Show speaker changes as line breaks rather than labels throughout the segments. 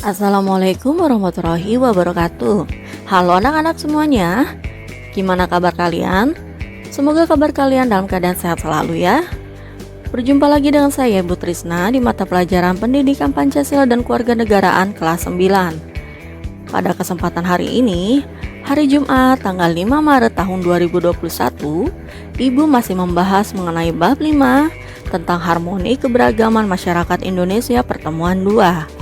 Assalamualaikum warahmatullahi wabarakatuh. Halo anak-anak semuanya, gimana kabar kalian? Semoga kabar kalian dalam keadaan sehat selalu ya. Berjumpa lagi dengan saya Ibu Trisna di mata pelajaran Pendidikan Pancasila dan Kewarganegaraan kelas 9. Pada kesempatan hari ini, hari Jumat tanggal 5 Maret tahun 2021, Ibu masih membahas mengenai bab 5 tentang harmoni keberagaman masyarakat Indonesia pertemuan 2.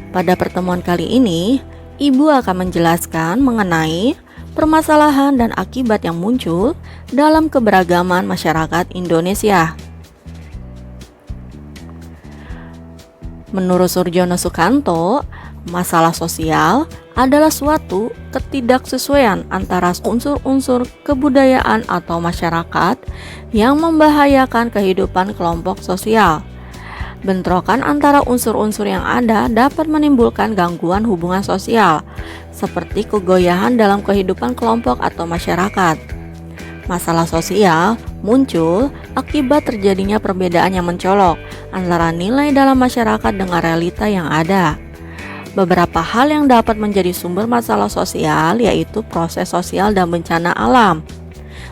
Pada pertemuan kali ini, Ibu akan menjelaskan mengenai permasalahan dan akibat yang muncul dalam keberagaman masyarakat Indonesia. Menurut Surjono Sukanto, masalah sosial adalah suatu ketidaksesuaian antara unsur-unsur kebudayaan atau masyarakat yang membahayakan kehidupan kelompok sosial. Bentrokan antara unsur-unsur yang ada dapat menimbulkan gangguan hubungan sosial, seperti kegoyahan dalam kehidupan kelompok atau masyarakat. Masalah sosial muncul akibat terjadinya perbedaan yang mencolok antara nilai dalam masyarakat dengan realita yang ada. Beberapa hal yang dapat menjadi sumber masalah sosial yaitu proses sosial dan bencana alam.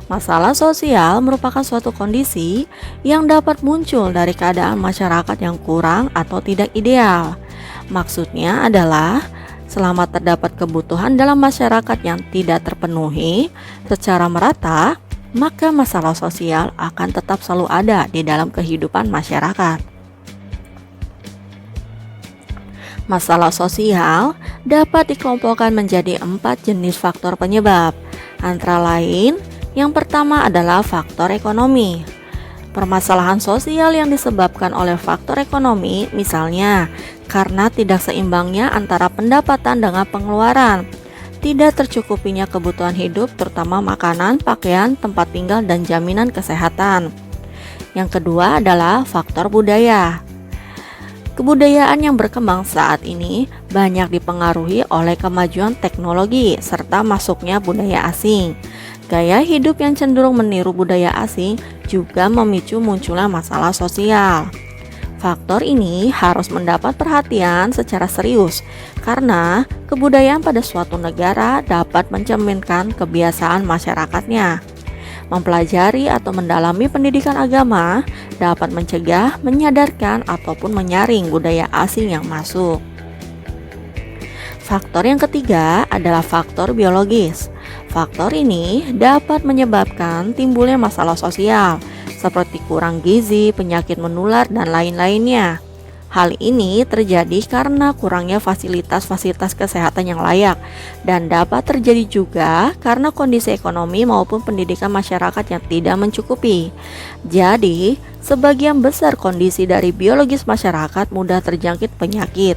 Masalah sosial merupakan suatu kondisi yang dapat muncul dari keadaan masyarakat yang kurang atau tidak ideal. Maksudnya adalah selama terdapat kebutuhan dalam masyarakat yang tidak terpenuhi secara merata, maka masalah sosial akan tetap selalu ada di dalam kehidupan masyarakat. Masalah sosial dapat dikelompokkan menjadi 4 jenis faktor penyebab, antara lain yang pertama adalah faktor ekonomi. Permasalahan sosial yang disebabkan oleh faktor ekonomi, misalnya karena tidak seimbangnya antara pendapatan dengan pengeluaran, tidak tercukupinya kebutuhan hidup terutama makanan, pakaian, tempat tinggal, dan jaminan kesehatan. Yang kedua adalah faktor budaya. Kebudayaan yang berkembang saat ini banyak dipengaruhi oleh kemajuan teknologi serta masuknya budaya asing. Gaya hidup yang cenderung meniru budaya asing juga memicu munculnya masalah sosial. Faktor ini harus mendapat perhatian secara serius karena kebudayaan pada suatu negara dapat mencerminkan kebiasaan masyarakatnya. Mempelajari atau mendalami pendidikan agama dapat mencegah, menyadarkan, ataupun menyaring budaya asing yang masuk. Faktor yang ketiga adalah faktor biologis. Faktor ini dapat menyebabkan timbulnya masalah sosial seperti kurang gizi, penyakit menular, dan lain-lainnya. Hal ini terjadi karena kurangnya fasilitas-fasilitas kesehatan yang layak dan dapat terjadi juga karena kondisi ekonomi maupun pendidikan masyarakat yang tidak mencukupi. Jadi, sebagian besar kondisi dari biologis masyarakat mudah terjangkit penyakit.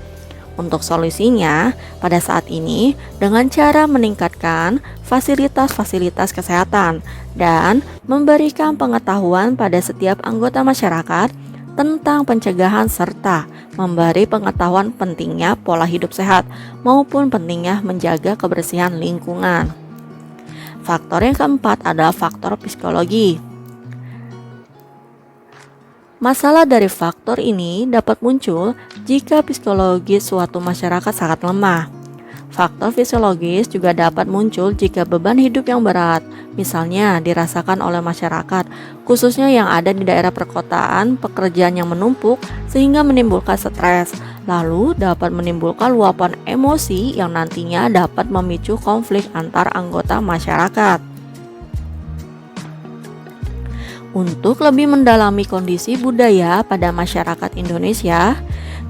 Untuk solusinya, pada saat ini dengan cara meningkatkan fasilitas-fasilitas kesehatan dan memberikan pengetahuan pada setiap anggota masyarakat tentang pencegahan serta memberi pengetahuan pentingnya pola hidup sehat maupun pentingnya menjaga kebersihan lingkungan. Faktor yang keempat adalah faktor psikologi. Masalah dari faktor ini dapat muncul jika psikologis suatu masyarakat sangat lemah. Faktor fisiologis juga dapat muncul jika beban hidup yang berat, misalnya dirasakan oleh masyarakat, khususnya yang ada di daerah perkotaan, pekerjaan yang menumpuk sehingga menimbulkan stres, lalu dapat menimbulkan luapan emosi yang nantinya dapat memicu konflik antar anggota masyarakat. Untuk lebih mendalami kondisi budaya pada masyarakat Indonesia,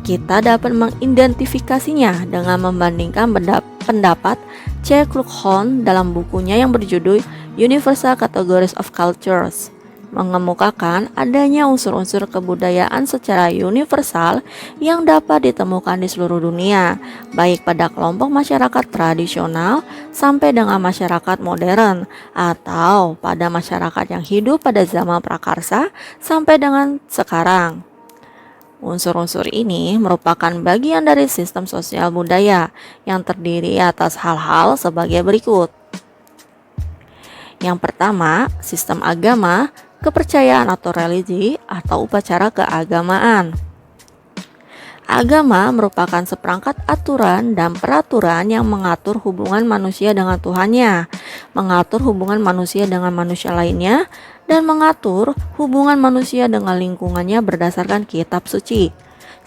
kita dapat mengidentifikasinya dengan membandingkan pendapat C. Kluckhohn dalam bukunya yang berjudul Universal Categories of Cultures, mengemukakan adanya unsur-unsur kebudayaan secara universal yang dapat ditemukan di seluruh dunia, baik pada kelompok masyarakat tradisional sampai dengan masyarakat modern, atau pada masyarakat yang hidup pada zaman prakarsa sampai dengan sekarang. Unsur-unsur ini merupakan bagian dari sistem sosial budaya yang terdiri atas hal-hal sebagai berikut. Yang pertama, sistem agama, kepercayaan atau religi, atau upacara keagamaan. Agama merupakan seperangkat aturan dan peraturan yang mengatur hubungan manusia dengan Tuhannya, mengatur hubungan manusia dengan manusia lainnya, dan mengatur hubungan manusia dengan lingkungannya berdasarkan kitab suci.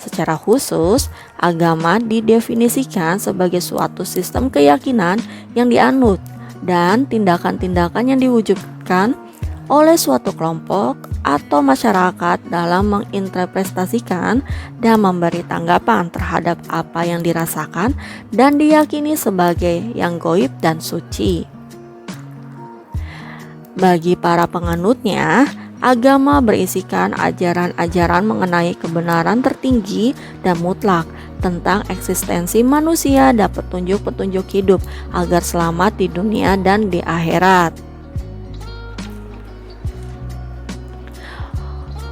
Secara khusus, agama didefinisikan sebagai suatu sistem keyakinan yang dianut dan tindakan-tindakan yang diwujudkan oleh suatu kelompok atau masyarakat dalam menginterpretasikan dan memberi tanggapan terhadap apa yang dirasakan dan diyakini sebagai yang gaib dan suci. Bagi para penganutnya, agama berisikan ajaran-ajaran mengenai kebenaran tertinggi dan mutlak tentang eksistensi manusia dan petunjuk-petunjuk hidup agar selamat di dunia dan di akhirat.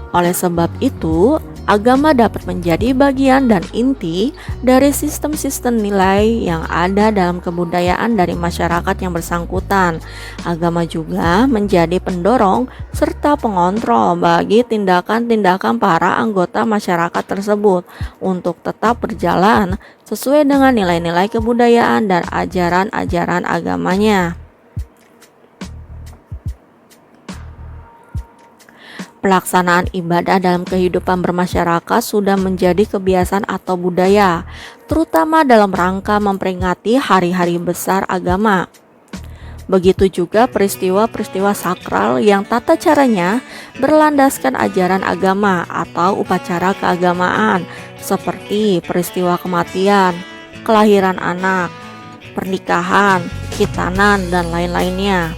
Oleh sebab itu, agama dapat menjadi bagian dan inti dari sistem-sistem nilai yang ada dalam kebudayaan dari masyarakat yang bersangkutan. Agama juga menjadi pendorong serta pengontrol bagi tindakan-tindakan para anggota masyarakat tersebut untuk tetap berjalan sesuai dengan nilai-nilai kebudayaan dan ajaran-ajaran agamanya. Pelaksanaan ibadah dalam kehidupan bermasyarakat sudah menjadi kebiasaan atau budaya, terutama dalam rangka memperingati hari-hari besar agama. Begitu juga peristiwa-peristiwa sakral yang tata caranya berlandaskan ajaran agama atau upacara keagamaan, seperti peristiwa kematian, kelahiran anak, pernikahan, khitanan, dan lain-lainnya.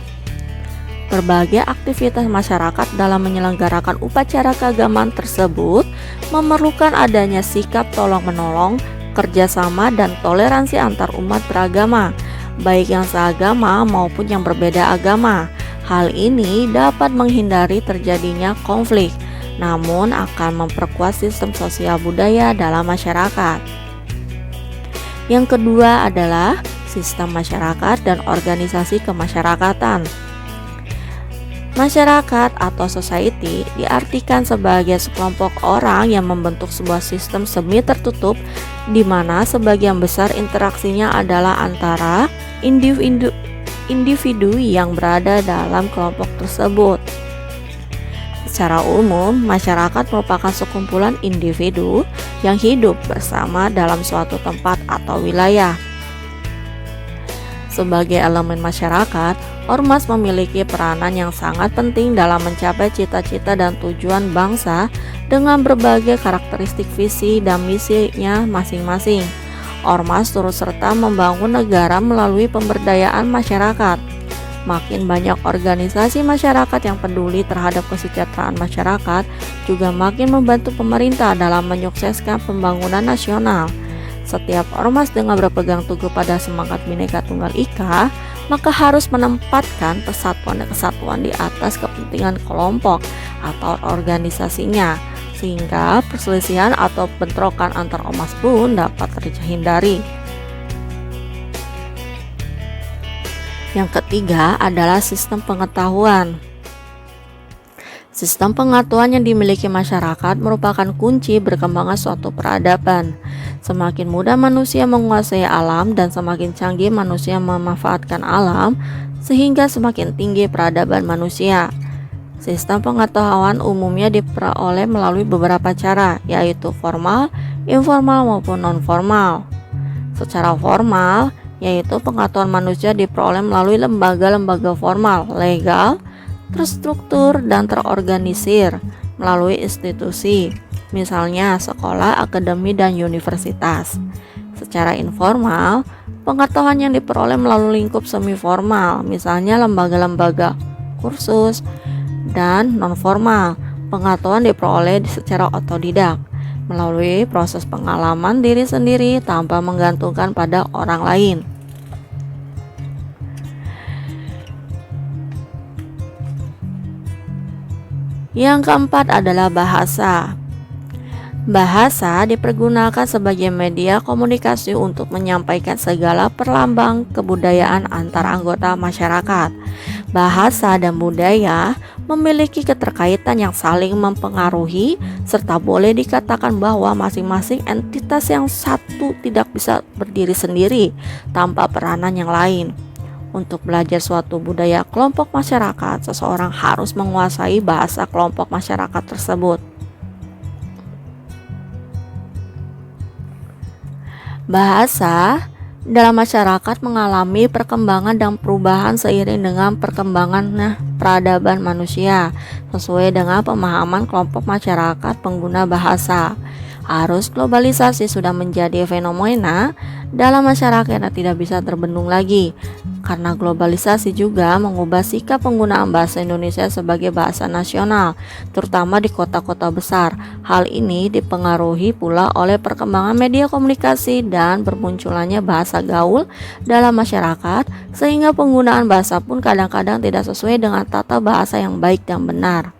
Berbagai aktivitas masyarakat dalam menyelenggarakan upacara keagamaan tersebut memerlukan adanya sikap tolong-menolong, kerjasama, dan toleransi antar umat beragama, baik yang seagama maupun yang berbeda agama. Hal ini dapat menghindari terjadinya konflik, namun akan memperkuat sistem sosial budaya dalam masyarakat. Yang kedua adalah sistem masyarakat dan organisasi kemasyarakatan. Masyarakat atau society diartikan sebagai sekelompok orang yang membentuk sebuah sistem semi tertutup di mana sebagian besar interaksinya adalah antara individu yang berada dalam kelompok tersebut. Secara umum, masyarakat merupakan sekumpulan individu yang hidup bersama dalam suatu tempat atau wilayah. Sebagai elemen masyarakat, ormas memiliki peranan yang sangat penting dalam mencapai cita-cita dan tujuan bangsa dengan berbagai karakteristik visi dan misinya masing-masing. Ormas turut serta membangun negara melalui pemberdayaan masyarakat. Makin banyak organisasi masyarakat yang peduli terhadap kesejahteraan masyarakat juga makin membantu pemerintah dalam menyukseskan pembangunan nasional. Setiap ormas dengan berpegang teguh pada semangat Bhinneka Tunggal Ika, maka harus menempatkan persatuan dan kesatuan di atas kepentingan kelompok atau organisasinya, sehingga perselisihan atau bentrokan antar ormas pun dapat terhindari. Yang ketiga adalah sistem pengetahuan. Sistem pengetahuan yang dimiliki masyarakat merupakan kunci berkembangnya suatu peradaban. Semakin mudah manusia menguasai alam dan semakin canggih manusia memanfaatkan alam, sehingga semakin tinggi peradaban manusia. Sistem pengetahuan umumnya diperoleh melalui beberapa cara, yaitu formal, informal, maupun non-formal. Secara formal, yaitu pengetahuan manusia diperoleh melalui lembaga-lembaga formal, legal, terstruktur, dan terorganisir melalui institusi, misalnya sekolah, akademi, dan universitas. Secara informal, pengetahuan yang diperoleh melalui lingkup semi formal, misalnya lembaga-lembaga kursus, dan non-formal, pengetahuan diperoleh secara otodidak melalui proses pengalaman diri sendiri tanpa menggantungkan pada orang lain. Yang keempat adalah bahasa. Bahasa dipergunakan sebagai media komunikasi untuk menyampaikan segala perlambang kebudayaan antar anggota masyarakat. Bahasa dan budaya memiliki keterkaitan yang saling mempengaruhi, serta boleh dikatakan bahwa masing-masing entitas yang satu tidak bisa berdiri sendiri tanpa peranan yang lain. Untuk belajar suatu budaya kelompok masyarakat, seseorang harus menguasai bahasa kelompok masyarakat tersebut. Bahasa dalam masyarakat mengalami perkembangan dan perubahan seiring dengan perkembangan peradaban manusia, sesuai dengan pemahaman kelompok masyarakat pengguna bahasa. Arus globalisasi sudah menjadi fenomena dalam masyarakat yang tidak bisa terbendung lagi, karena globalisasi juga mengubah sikap penggunaan bahasa Indonesia sebagai bahasa nasional, terutama di kota-kota besar. Hal ini dipengaruhi pula oleh perkembangan media komunikasi dan bermunculannya bahasa gaul dalam masyarakat, sehingga penggunaan bahasa pun kadang-kadang tidak sesuai dengan tata bahasa yang baik dan benar.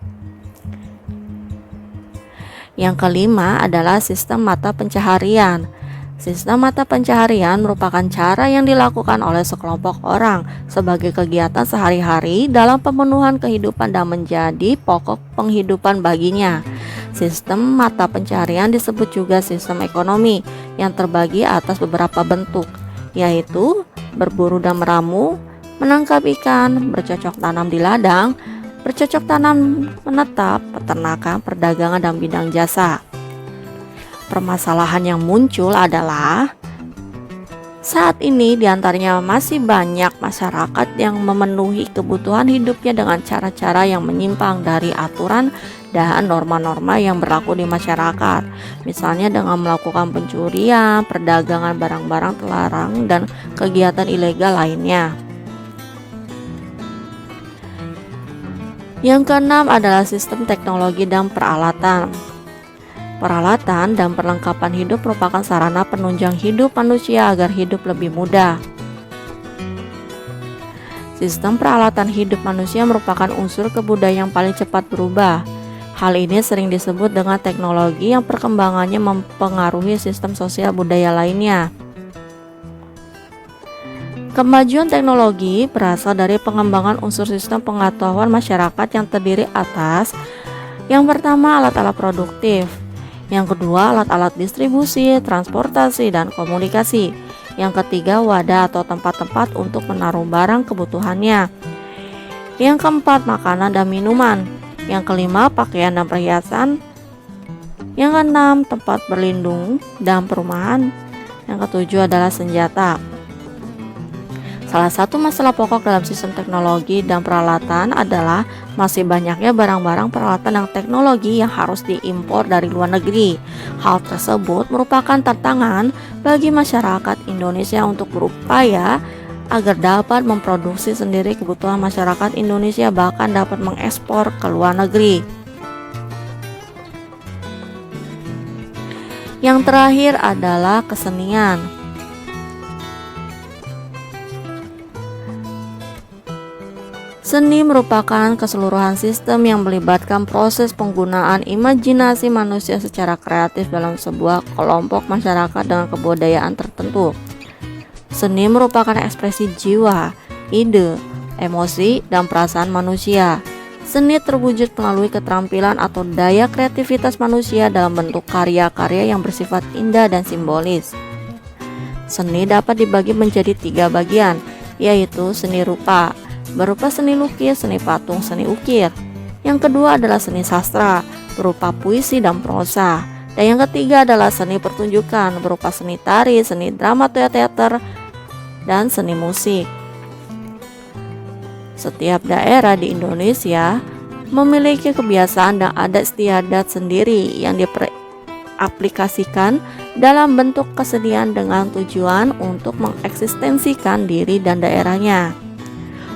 Yang kelima adalah sistem mata pencaharian. Sistem mata pencaharian merupakan cara yang dilakukan oleh sekelompok orang sebagai kegiatan sehari-hari dalam pemenuhan kehidupan dan menjadi pokok penghidupan baginya. Sistem mata pencaharian disebut juga sistem ekonomi yang terbagi atas beberapa bentuk, yaitu berburu dan meramu, menangkap ikan, bercocok tanam di ladang, bercocok tanam menetap, peternakan, perdagangan, dan bidang jasa. Permasalahan yang muncul adalah saat ini diantaranya masih banyak masyarakat yang memenuhi kebutuhan hidupnya dengan cara-cara yang menyimpang dari aturan dan norma-norma yang berlaku di masyarakat. Misalnya dengan melakukan pencurian, perdagangan barang-barang terlarang, dan kegiatan ilegal lainnya. Yang keenam adalah sistem teknologi dan peralatan. Peralatan dan perlengkapan hidup merupakan sarana penunjang hidup manusia agar hidup lebih mudah. Sistem peralatan hidup manusia merupakan unsur kebudayaan yang paling cepat berubah. Hal ini sering disebut dengan teknologi yang perkembangannya mempengaruhi sistem sosial budaya lainnya. Kemajuan teknologi berasal dari pengembangan unsur sistem pengetahuan masyarakat yang terdiri atas yang pertama alat-alat produktif, yang kedua alat-alat distribusi, transportasi, dan komunikasi, yang ketiga wadah atau tempat-tempat untuk menaruh barang kebutuhannya, yang keempat makanan dan minuman, yang kelima pakaian dan perhiasan, yang keenam tempat berlindung dan perumahan, yang ketujuh adalah senjata. Salah satu masalah pokok dalam sistem teknologi dan peralatan adalah masih banyaknya barang-barang peralatan dan teknologi yang harus diimpor dari luar negeri. Hal tersebut merupakan tantangan bagi masyarakat Indonesia untuk berupaya agar dapat memproduksi sendiri kebutuhan masyarakat Indonesia, bahkan dapat mengekspor ke luar negeri. Yang terakhir adalah kesenian. Seni merupakan keseluruhan sistem yang melibatkan proses penggunaan imajinasi manusia secara kreatif dalam sebuah kelompok masyarakat dengan kebudayaan tertentu. Seni merupakan ekspresi jiwa, ide, emosi, dan perasaan manusia. Seni terwujud melalui keterampilan atau daya kreativitas manusia dalam bentuk karya-karya yang bersifat indah dan simbolis. Seni dapat dibagi menjadi 3 bagian, yaitu seni rupa, berupa seni lukis, seni patung, seni ukir. Yang kedua adalah seni sastra, berupa puisi dan prosa. Dan yang ketiga adalah seni pertunjukan, berupa seni tari, seni drama teater, dan seni musik. Setiap daerah di Indonesia memiliki kebiasaan dan adat istiadat sendiri yang diaplikasikan dalam bentuk kesenian dengan tujuan untuk mengeksistensikan diri dan daerahnya.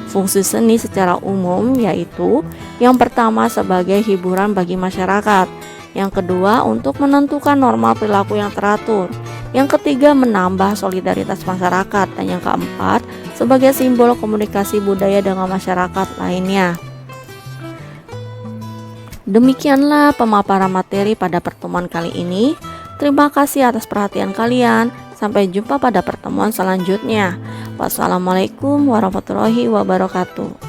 Fungsi seni secara umum yaitu yang pertama sebagai hiburan bagi masyarakat, yang kedua untuk menentukan norma perilaku yang teratur, yang ketiga menambah solidaritas masyarakat, dan yang keempat sebagai simbol komunikasi budaya dengan masyarakat lainnya. Demikianlah pemaparan materi pada pertemuan kali ini. Terima kasih atas perhatian kalian. Sampai jumpa pada pertemuan selanjutnya. Wassalamualaikum warahmatullahi wabarakatuh.